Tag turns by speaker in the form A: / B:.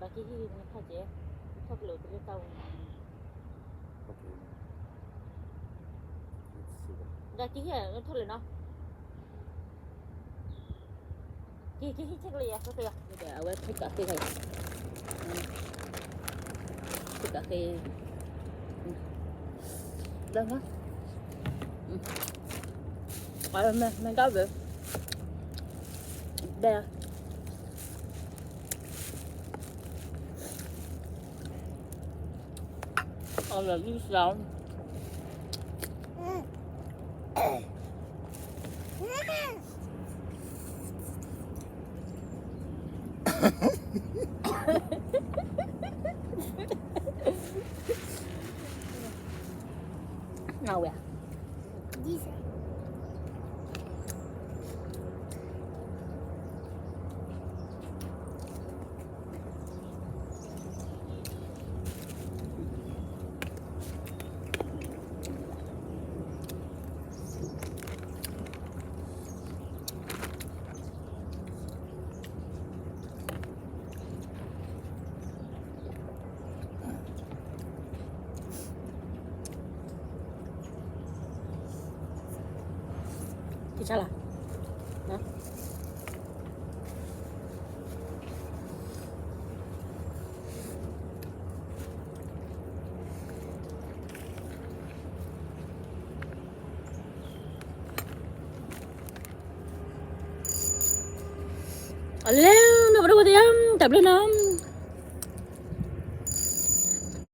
A: baki hi ni phaje thok lo tu tau
B: Okay. Let's see what.
A: da ki hi nó thok le no ki check le ya so ya de awe thích cả cái này thích cả cái đâu nó mình có được đây là đi sao nào vậy
C: Dice.
A: thì sao là đó Alem, nak berapa jam? Tak boleh nam.